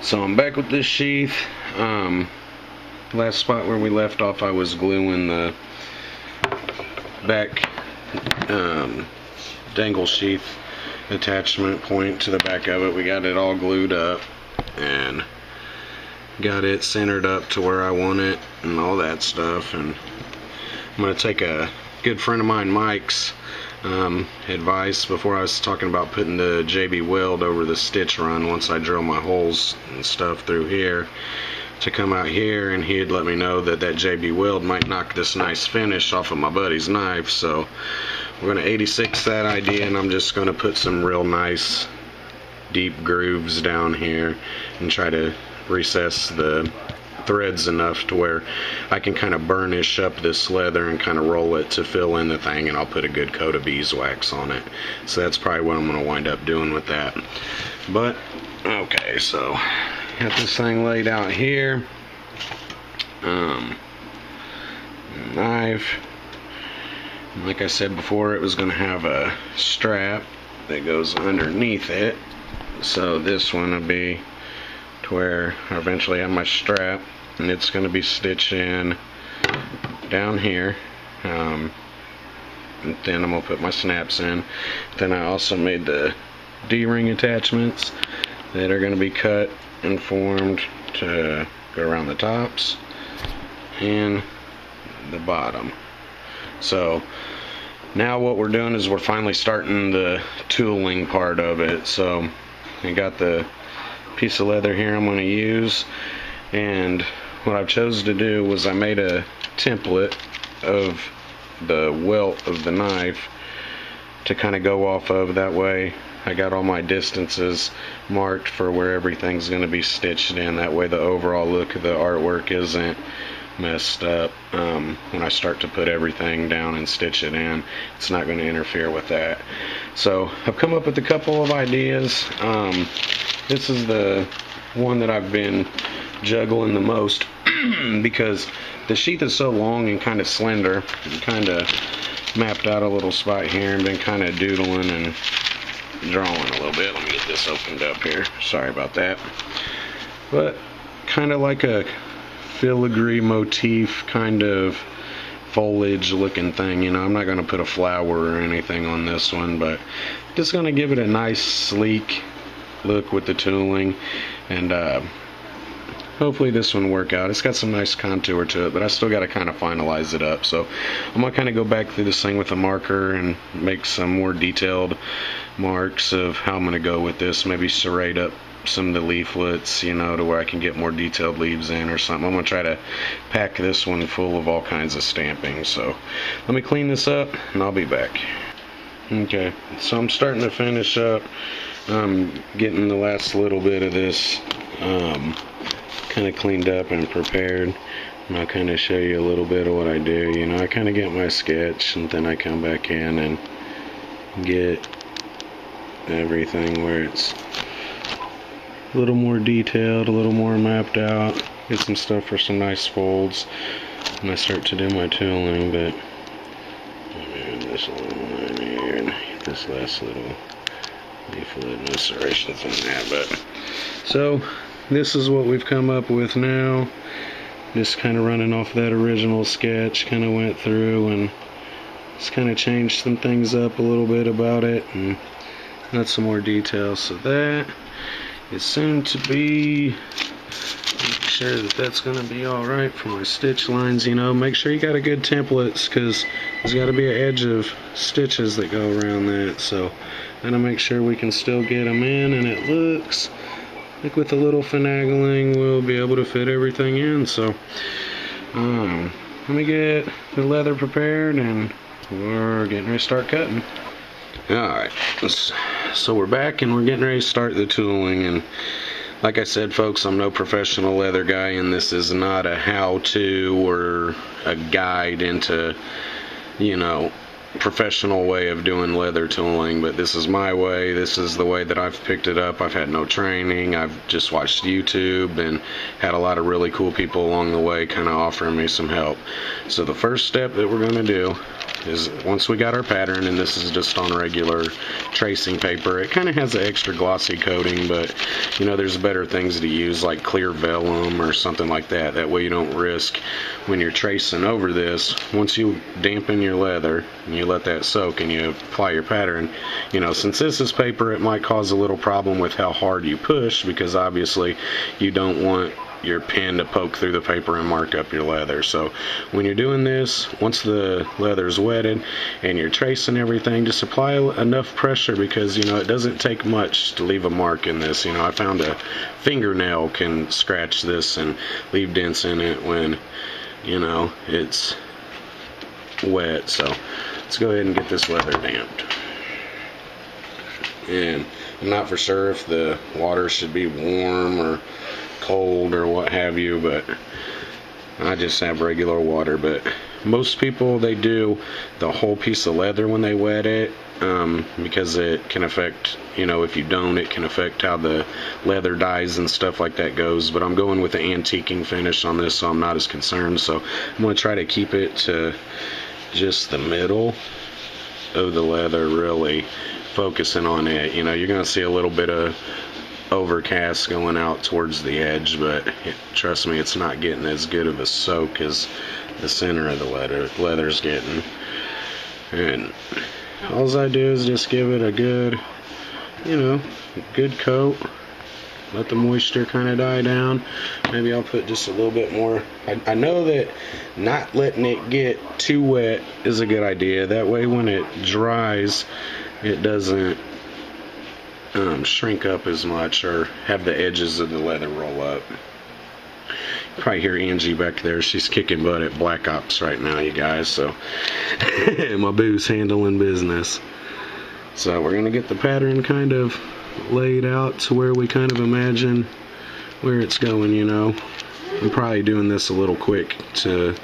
So I'm back with this sheath. Last spot where we left off, I was gluing the back dangle sheath attachment point to the back of it. We got it all glued up and got it centered up to where I want it and all that stuff. And I'm going to take a good friend of mine, Mike's advice before I was talking about putting the JB weld over the stitch run once I drill my holes and stuff through here to come out here, and he had let me know that that JB weld might knock this nice finish off of my buddy's knife. So we're going to 86 that idea, and I'm just going to put some real nice deep grooves down here and try to recess the threads enough to where I can kind of burnish up this leather and kind of roll it to fill in the thing, and I'll put a good coat of beeswax on it. So that's probably what I'm going to wind up doing with that. But okay, so got this thing laid out here. Knife, like I said before, it was going to have a strap that goes underneath it, so this one will be to where I eventually have my strap, and it's going to be stitched in down here, and then I'm going to put my snaps in. Then I also made the D-ring attachments that are going to be cut and formed to go around the tops and the bottom. So now what we're doing is we're finally starting the tooling part of it. So I got the piece of leather here I'm going to use, and what I've chose to do was I made a template of the welt of the knife to kind of go off of. That way I got all my distances marked for where everything's going to be stitched in. That way the overall look of the artwork isn't messed up when I start to put everything down and stitch it in. It's not going to interfere with that. So I've come up with a couple of ideas. This is the one that I've been juggling the most because the sheath is so long and kind of slender. And kind of mapped out a little spot here and been kind of doodling and drawing a little bit. Let me get this opened up here. Sorry about that. But kind of like a filigree motif kind of foliage looking thing, you know. I'm not going to put a flower or anything on this one, but just going to give it a nice sleek look with the tooling, and hopefully this one will work out. It's got some nice contour to it, but I still got to kind of finalize it up. So I'm going to kind of go back through this thing with a marker and make some more detailed marks of how I'm going to go with this. Maybe serrate up some of the leaflets, you know, to where I can get more detailed leaves in or something. I'm going to try to pack this one full of all kinds of stamping. So let me clean this up and I'll be back. Okay, so I'm starting to finish up getting the last little bit of this kind of cleaned up and prepared, and I'll kind of show you a little bit of what I do. You know, I kind of get my sketch and then I come back in and get everything where it's a little more detailed, a little more mapped out, get some stuff for some nice folds when I start to do my tooling. But let me add this little line here and get this last little leaflet, no serrations on that. But so this is what we've come up with now. Just kind of running off that original sketch, kind of went through and just kind of changed some things up a little bit about it and got some more details. So that is soon to be, make sure that that's going to be alright for my stitch lines. You know, make sure you got a good templates, because there's got to be an edge of stitches that go around that. So I'm going to make sure we can still get them in, and it looks like with a little finagling we'll be able to fit everything in. So let me get the leather prepared and we're getting ready to start cutting. Alright, so we're back and we're getting ready to start the tooling. And like I said, folks, I'm no professional leather guy, and this is not a how-to or a guide into, you know, professional way of doing leather tooling, but this is my way. This is the way that I've picked it up. I've had no training. I've just watched YouTube and had a lot of really cool people along the way kind of offering me some help. So the first step that we're going to do is, once we got our pattern, and this is just on regular tracing paper, it kind of has an extra glossy coating, but you know, there's better things to use like clear vellum or something like that. That way you don't risk, when you're tracing over this, once you dampen your leather and you let that soak and you apply your pattern, you know, since this is paper, it might cause a little problem with how hard you push, because obviously you don't want your pen to poke through the paper and mark up your leather. So when you're doing this, once the leather's wetted and you're tracing everything, just apply enough pressure, because you know, it doesn't take much to leave a mark in this. You know, I found a fingernail can scratch this and leave dents in it when, you know, it's wet. So let's go ahead and get this leather damped. And I'm not for sure if the water should be warm or cold or what have you, but I just have regular water. But most people, they do the whole piece of leather when they wet it, because it can affect, you know, if you don't, it can affect how the leather dyes and stuff like that goes. But I'm going with the antiquing finish on this, so I'm not as concerned. So I'm going to try to keep it to just the middle of the leather, really focusing on it. You know, you're going to see a little bit of overcast going out towards the edge, but trust me, it's not getting as good of a soak as the center of the leather's getting. And all I do is just give it a good, you know, good coat, let the moisture kind of die down. Maybe I'll put just a little bit more. I know that not letting it get too wet is a good idea. That way when it dries, it doesn't shrink up as much or have the edges of the leather roll up. You probably hear Angie back there. She's kicking butt at Black Ops right now, you guys. So my boo's handling business. So we're gonna get the pattern kind of laid out to where we kind of imagine where it's going. You know, I'm probably doing this a little quick to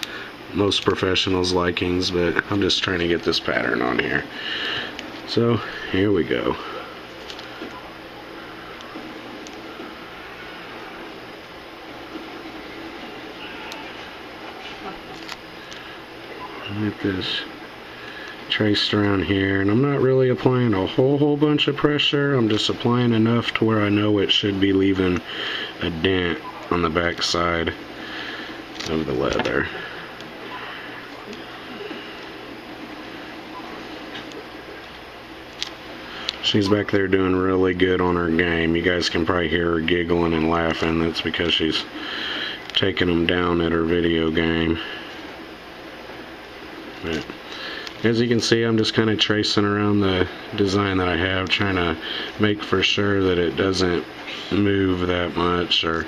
most professionals' likings, but I'm just trying to get this pattern on here. So here we go. Get this traced around here, and I'm not really applying a whole bunch of pressure. I'm just applying enough to where I know it should be leaving a dent on the back side of the leather. She's back there doing really good on her game. You guys can probably hear her giggling and laughing. That's because she's taking them down at her video game. But as you can see, I'm just kind of tracing around the design that I have, trying to make for sure that it doesn't move that much or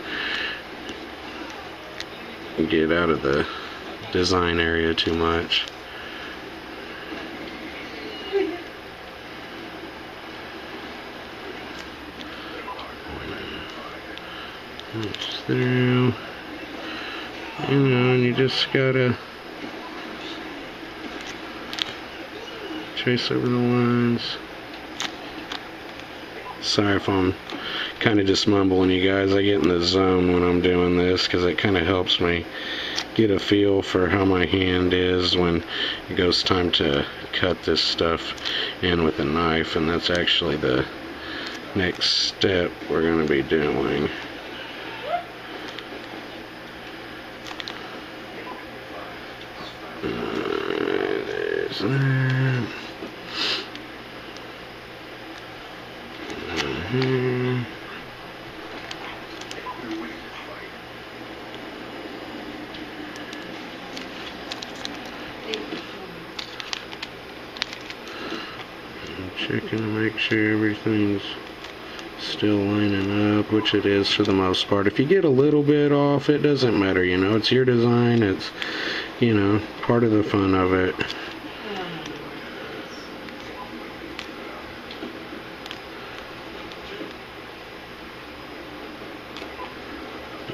get out of the design area too much. It's through, you know, and you just gotta trace over the lines. Sorry if I'm kind of just mumbling, you guys. I get in the zone when I'm doing this because it kind of helps me get a feel for how my hand is when it goes time to cut this stuff in with a knife, and that's actually the next step we're going to be doing. There's that. Checking to make sure everything's still lining up, which it is for the most part. If you get a little bit off, it doesn't matter, you know, it's your design, it's, you know, part of the fun of it.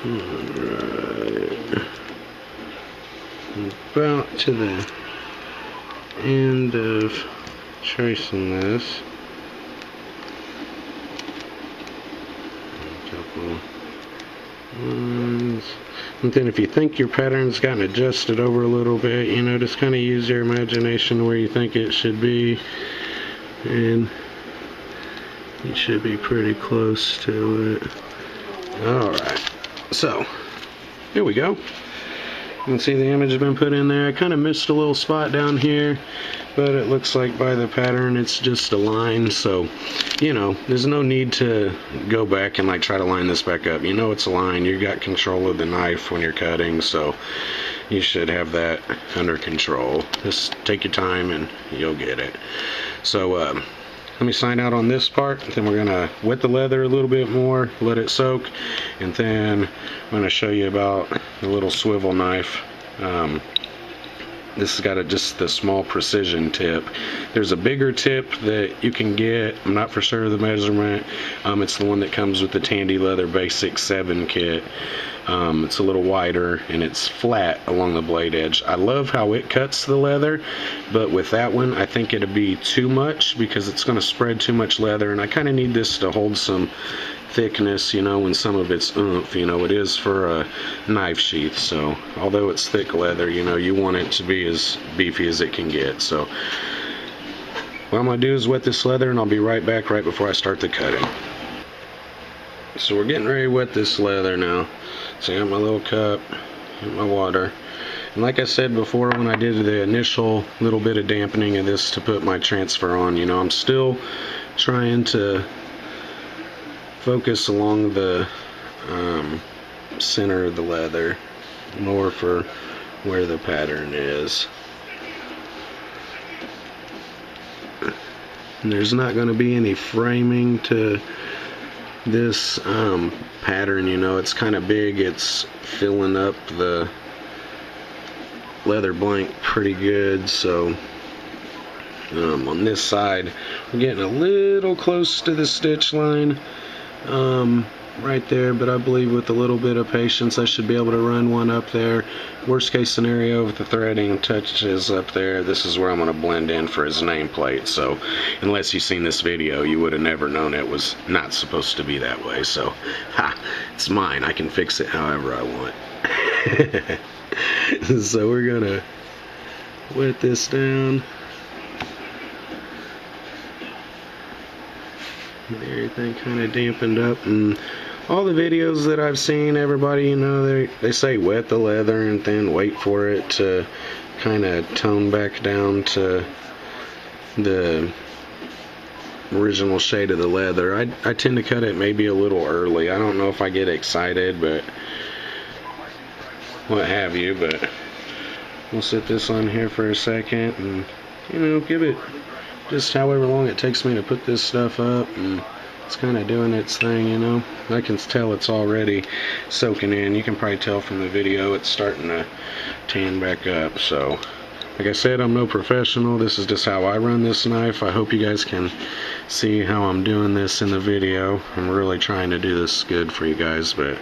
Alright. About to the end end of tracing this. A couple ones. And then if you think your pattern's gotten adjusted over a little bit, you know, just kind of use your imagination where you think it should be, and it should be pretty close to it. Alright, so here we go. You can see the image has been put in there. I kind of missed a little spot down here, but it looks like by the pattern it's just a line, so you know, there's no need to go back and like try to line this back up. You know it's a line. You got control of the knife when you're cutting, so you should have that under control. Just take your time and you'll get it. So let me sign out on this part, then we're gonna wet the leather a little bit more, let it soak, and then I'm gonna show you about the little swivel knife. This has got just the small precision tip. There's a bigger tip that you can get. I'm not for sure of the measurement. It's the one that comes with the Tandy Leather Basic 7 kit. It's a little wider and it's flat along the blade edge. I love how it cuts the leather, but with that one I think it'd be too much because it's going to spread too much leather, and I kind of need this to hold some thickness, you know, and some of its oomph. You know, it is for a knife sheath, so although it's thick leather, you know, you want it to be as beefy as it can get. So what I'm going to do is wet this leather, and I'll be right back right before I start the cutting. So we're getting ready to wet this leather now. So I got my little cup, got my water. And like I said before, when I did the initial little bit of dampening of this to put my transfer on, you know, I'm still trying to focus along the center of the leather, more for where the pattern is. And there's not going to be any framing to this pattern, you know, it's kind of big. It's filling up the leather blank pretty good, so on this side we're getting a little close to the stitch line right there, but I believe with a little bit of patience I should be able to run one up there. Worst case scenario, with the threading touches up there, this is where I'm going to blend in for his nameplate. So unless you've seen this video, you would have never known it was not supposed to be that way. So it's mine. I can fix it however I want. So we're gonna wet this down. Everything kind of dampened up, and all the videos that I've seen, everybody, you know, they say wet the leather and then wait for it to kind of tone back down to the original shade of the leather. I tend to cut it maybe a little early. I don't know if I get excited, but what have you, but we'll set this on here for a second and, you know, give it just however long it takes me to put this stuff up, and it's kind of doing its thing, you know. I can tell it's already soaking in. You can probably tell from the video it's starting to tan back up. So like I said, I'm no professional. This is just how I run this knife. I hope you guys can see how I'm doing this in the video. I'm really trying to do this good for you guys, but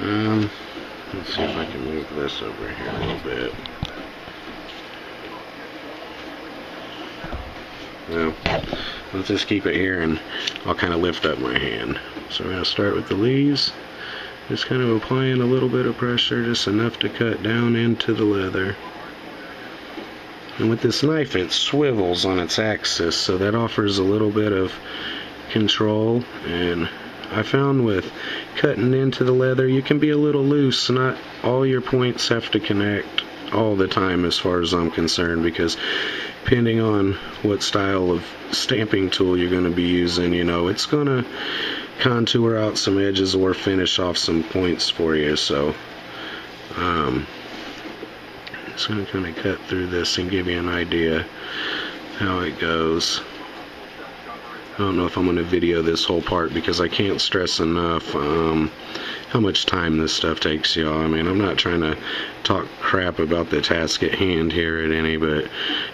let's see if I can move this over here a little bit. Well, let's just keep it here and I'll kind of lift up my hand. So we're going to start with the leaves, just kind of applying a little bit of pressure, just enough to cut down into the leather. And with this knife, it swivels on its axis, so that offers a little bit of control. And I found with cutting into the leather, you can be a little loose. Not all your points have to connect all the time as far as I'm concerned, because depending on what style of stamping tool you're going to be using, you know, it's going to contour out some edges or finish off some points for you. So just going to kind of cut through this and give you an idea how it goes. I don't know if I'm going to video this whole part because I can't stress enough how much time this stuff takes, y'all. I mean, I'm not trying to talk crap about the task at hand here at any, but,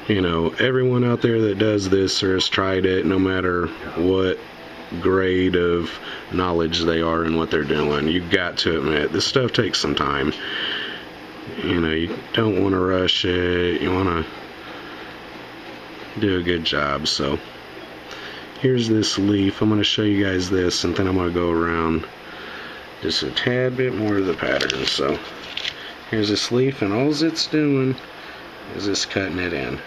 you know, everyone out there that does this or has tried it, no matter what grade of knowledge they are in what they're doing, you've got to admit, this stuff takes some time. You know, you don't want to rush it. You want to do a good job. So here's this leaf. I'm going to show you guys this, and then I'm going to go around just a tad bit more of the pattern. So here's this leaf, and all it's doing is just cutting it in.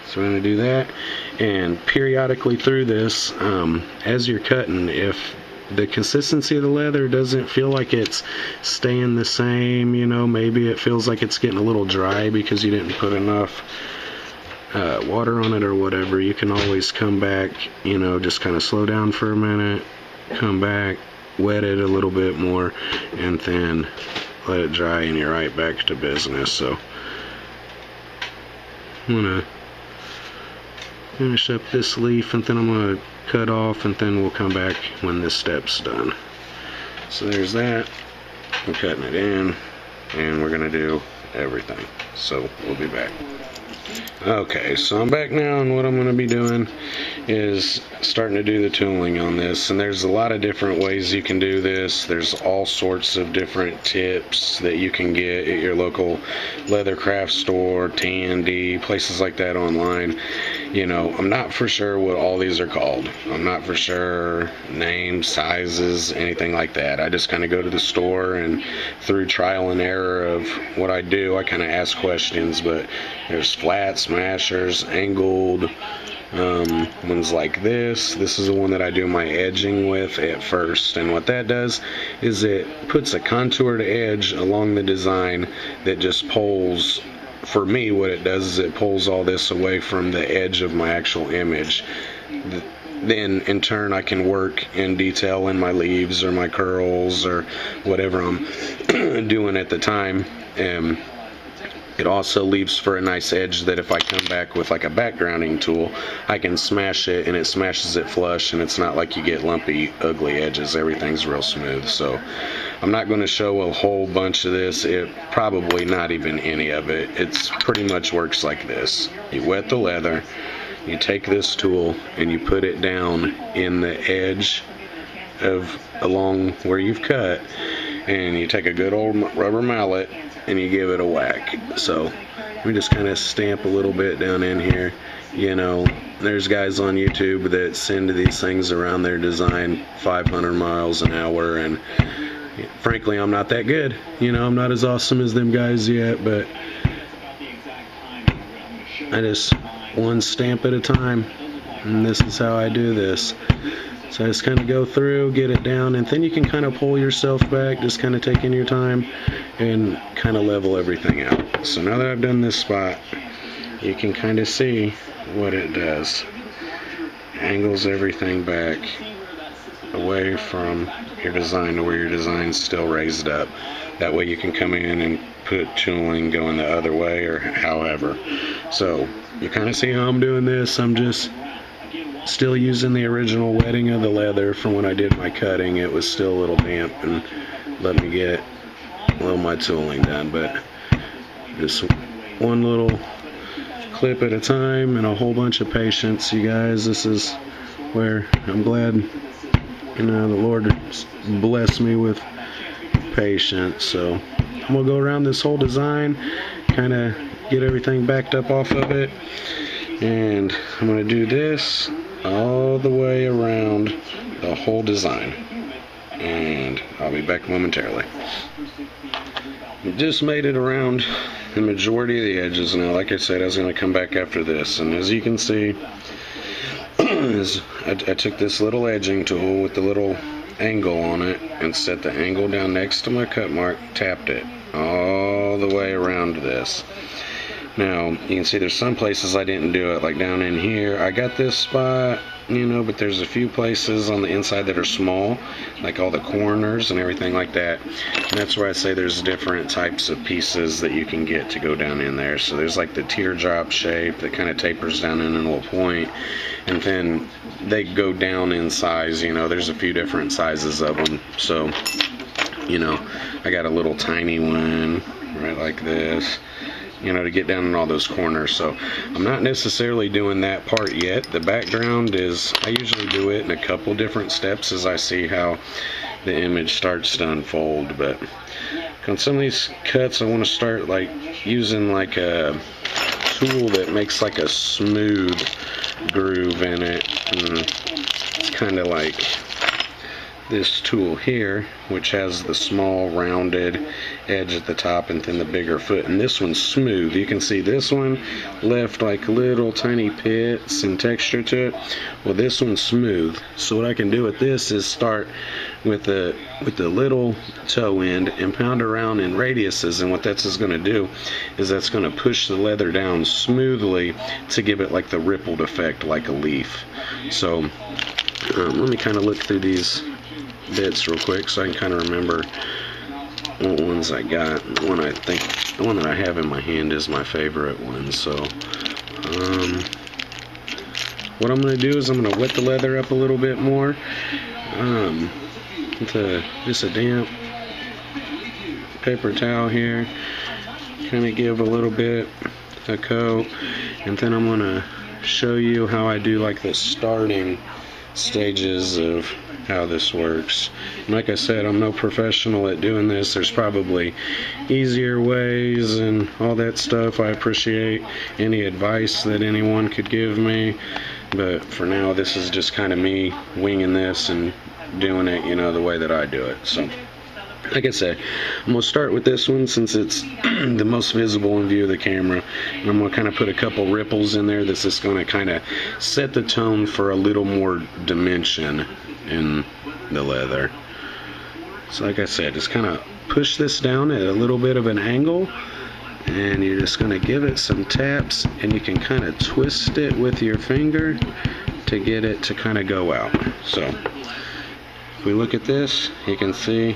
So we're going to do that, and periodically through this, as you're cutting, if the consistency of the leather doesn't feel like it's staying the same, you know, maybe it feels like it's getting a little dry because you didn't put enough water on it or whatever, you can always come back, you know, just kind of slow down for a minute, come back, wet it a little bit more, and then let it dry, and you're right back to business. So I'm gonna finish up this leaf, and then I'm gonna cut off, and then we'll come back when this step's done. So there's that. I'm cutting it in, and we're gonna do everything. So we'll be back. Okay, so I'm back now, and what I'm going to be doing is starting to do the tooling on this, and there's a lot of different ways you can do this. There's all sorts of different tips that you can get at your local leather craft store, Tandy, places like that online. You know, I'm not for sure what all these are called. I'm not for sure names, sizes, anything like that. I just kind of go to the store, and through trial and error of what I do, I kind of ask questions. But there's flat, smashers, angled, ones like this. This is the one that I do my edging with at first, and what that does is it puts a contoured edge along the design that just pulls. For me, what it does is it pulls all this away from the edge of my actual image. Then in turn I can work in detail in my leaves or my curls or whatever I'm doing at the time. And it also leaves for a nice edge that if I come back with like a backgrounding tool, I can smash it, and it smashes it flush, and it's not like you get lumpy, ugly edges. Everything's real smooth. So I'm not going to show a whole bunch of this. It probably not even any of it. It's pretty much works like this. You wet the leather, you take this tool, and you put it down in the edge of along where you've cut, and you take a good old rubber mallet and you give it a whack. So we just kind of stamp a little bit down in here. You know, there's guys on YouTube that send these things around their design 500 miles an hour, and frankly, I'm not that good. You know, I'm not as awesome as them guys yet, but I just one stamp at a time, and this is how I do this. So I just kind of go through, get it down, and then you can kind of pull yourself back, just kind of taking your time and kind of level everything out. So now that I've done this spot, you can kind of see what it does. Angles everything back away from your design to where your design's still raised up. That way you can come in and put tooling going the other way or however. So you kind of see how I'm doing this. I'm just still using the original wetting of the leather from when I did my cutting. It was still a little damp and let me get my tooling done, but just one little clip at a time and a whole bunch of patience, you guys. This is where I'm glad, you know, the Lord blessed me with patience. So I'm gonna go around this whole design, kind of get everything backed up off of it, and I'm gonna do this all the way around the whole design, and I'll be back momentarily. Just made it around the majority of the edges. Now, like I said, I was going to come back after this, and as you can see, I took this little edging tool with the little angle on it and set the angle down next to my cut mark, tapped it all the way around this. Now, you can see there's some places I didn't do it, like down in here. I got this spot, you know, but there's a few places on the inside that are small, like all the corners and everything like that. And that's where I say there's different types of pieces that you can get to go down in there. So there's like the teardrop shape that kind of tapers down in a little point, and then they go down in size. You know, there's a few different sizes of them. So, you know, I got a little tiny one right like this, you know, to get down in all those corners. So I'm not necessarily doing that part yet. The background is, I usually do it in a couple different steps as I see how the image starts to unfold. But on some of these cuts, I want to start like using like a tool that makes like a smooth groove in it. And it's kind of like this tool here, which has the small rounded edge at the top and then the bigger foot, and this one's smooth. You can see this one left like little tiny pits and texture to it. Well, this one's smooth. So what I can do with this is start with the little toe end and pound around in radiuses, and what that's is going to do is that's going to push the leather down smoothly to give it like the rippled effect like a leaf. So let me kind of look through these bits real quick so I can kind of remember what ones I got. The one that I have in my hand is my favorite one. So what I'm going to do is I'm going to wet the leather up a little bit more with just a damp paper towel here, kind of give a little bit a coat, and then I'm going to show you how I do like the starting stages of how this works. And like I said, I'm no professional at doing this. There's probably easier ways and all that stuff. I appreciate any advice that anyone could give me, but for now this is just kind of me winging this and doing it, you know, the way that I do it. So like I said, I'm going to start with this one since it's the most visible in view of the camera. And I'm going to kind of put a couple ripples in there that's just going to kind of set the tone for a little more dimension in the leather. So like I said, just kind of push this down at a little bit of an angle, and you're just going to give it some taps, and you can kind of twist it with your finger to get it to kind of go out. So if we look at this, you can see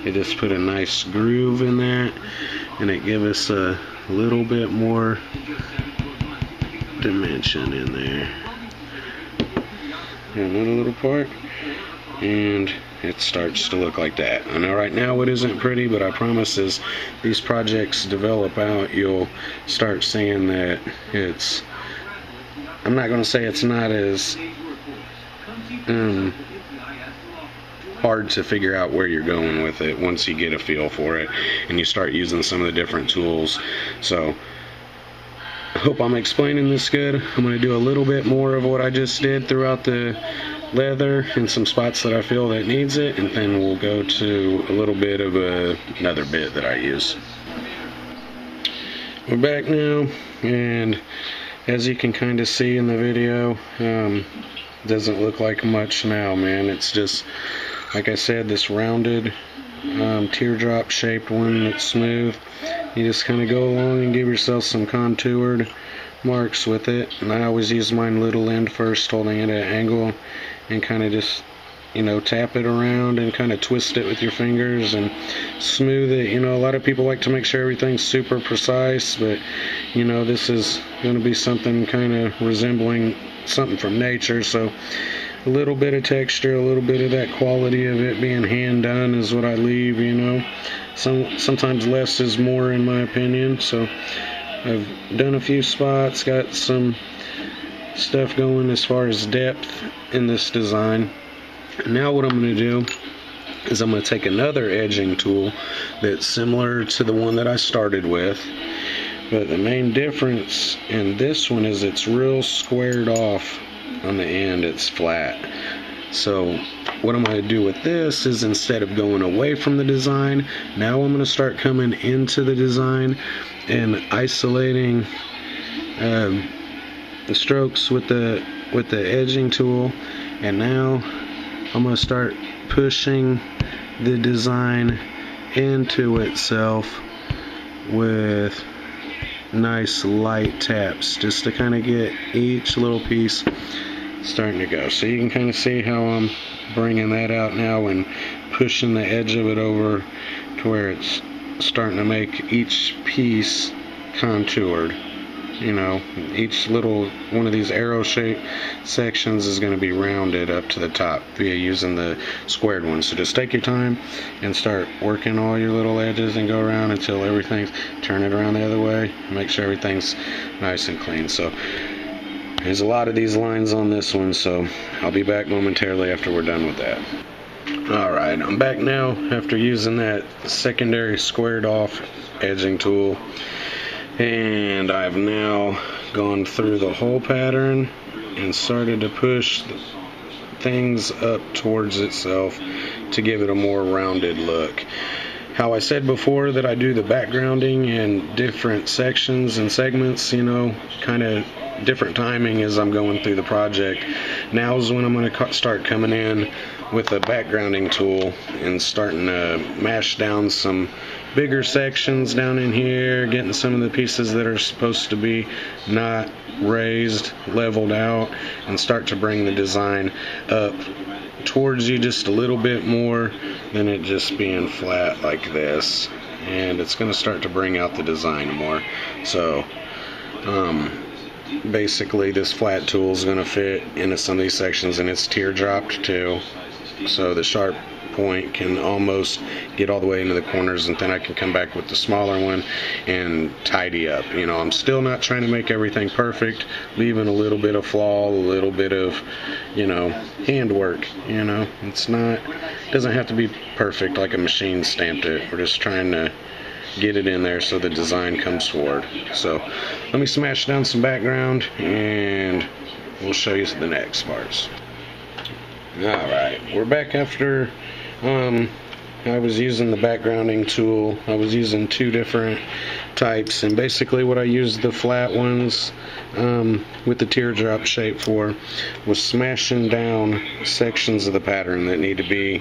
it just put a nice groove in that, and it gives us a little bit more dimension in there. Another little part, and it starts to look like that. I know right now it isn't pretty, but I promise as these projects develop out, you'll start seeing that it's, I'm not going to say it's not as hard to figure out where you're going with it once you get a feel for it and you start using some of the different tools. So I hope I'm explaining this good. I'm going to do a little bit more of what I just did throughout the leather in some spots that I feel that needs it, and then we'll go to a little bit of another bit that I use. We're back now, and as you can kind of see in the video, doesn't look like much now, man. It's just, like I said, this rounded teardrop shaped one that's smooth. You just kind of go along and give yourself some contoured marks with it, and I always use mine little end first, holding it at an angle, and kind of just, you know, tap it around and kind of twist it with your fingers and smooth it. You know, a lot of people like to make sure everything's super precise, but you know, this is going to be something kind of resembling something from nature, so a little bit of texture, a little bit of that quality of it being hand done is what I leave, you know. Sometimes less is more, in my opinion. So I've done a few spots, got some stuff going as far as depth in this design. Now what I'm going to do is I'm going to take another edging tool that's similar to the one that I started with, but the main difference in this one is it's real squared off on the end. It's flat. So what I'm going to do with this is, instead of going away from the design, now I'm going to start coming into the design and isolating the strokes with the edging tool, and now I'm going to start pushing the design into itself with nice light taps, just to kind of get each little piece starting to go. So you can kind of see how I'm bringing that out now and pushing the edge of it over to where it's starting to make each piece contoured. You know, each little one of these arrow shaped sections is going to be rounded up to the top via using the squared one. So just take your time and start working all your little edges and go around until everything's, turn it around the other way, make sure everything's nice and clean. So there's a lot of these lines on this one, so I'll be back momentarily after we're done with that. Alright, I'm back now after using that secondary squared off edging tool. And I've now gone through the whole pattern and started to push things up towards itself to give it a more rounded look. How I said before that I do the backgrounding in different sections and segments, you know, kind of different timing as I'm going through the project. Now is when I'm going to start coming in with a backgrounding tool and starting to mash down some bigger sections down in here, getting some of the pieces that are supposed to be not raised, leveled out, and start to bring the design up towards you just a little bit more than it just being flat like this. And it's going to start to bring out the design more. So basically this flat tool is going to fit into some of these sections, and it's teardropped too, so the sharp point can almost get all the way into the corners, and then I can come back with the smaller one and tidy up. You know, I'm still not trying to make everything perfect, leaving a little bit of flaw, a little bit of, you know, handwork. You know, it doesn't have to be perfect like a machine stamped it. We're just trying to get it in there so the design comes forward. So let me smash down some background and we'll show you the next parts. Alright, we're back after I was using the backgrounding tool. I was using two different types, and basically what I used the flat ones with the teardrop shape for was smashing down sections of the pattern that need to be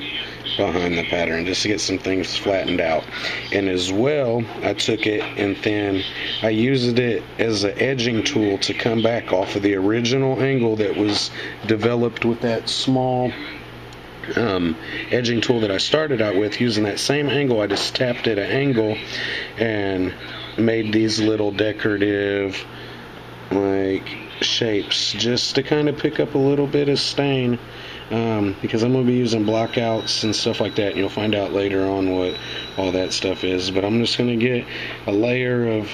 behind the pattern, just to get some things flattened out. And as well, I took it and then I used it as an edging tool to come back off of the original angle that was developed with that small edging tool that I started out with. Using that same angle, I just tapped at an angle and made these little decorative like shapes just to kind of pick up a little bit of stain, because I'm going to be using blockouts and stuff like that. You'll find out later on what all that stuff is, but I'm just going to get a layer of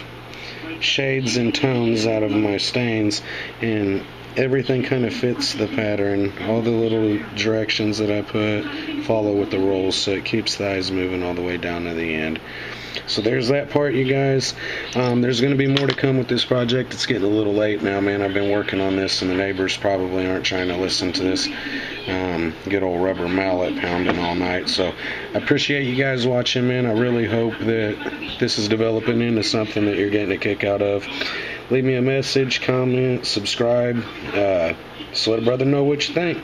shades and tones out of my stains, and everything kind of fits the pattern. All the little directions that I put follow with the rolls, so it keeps the eyes moving all the way down to the end. So there's that part, you guys. There's going to be more to come with this project. It's getting a little late now, man. I've been working on this, and the neighbors probably aren't trying to listen to this good old rubber mallet pounding all night. So I appreciate you guys watching, man. I really hope that this is developing into something that you're getting a kick out of. Leave me a message, comment, subscribe, so let a brother know what you think.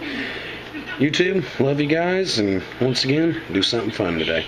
YouTube, love you guys, and once again, do something fun today.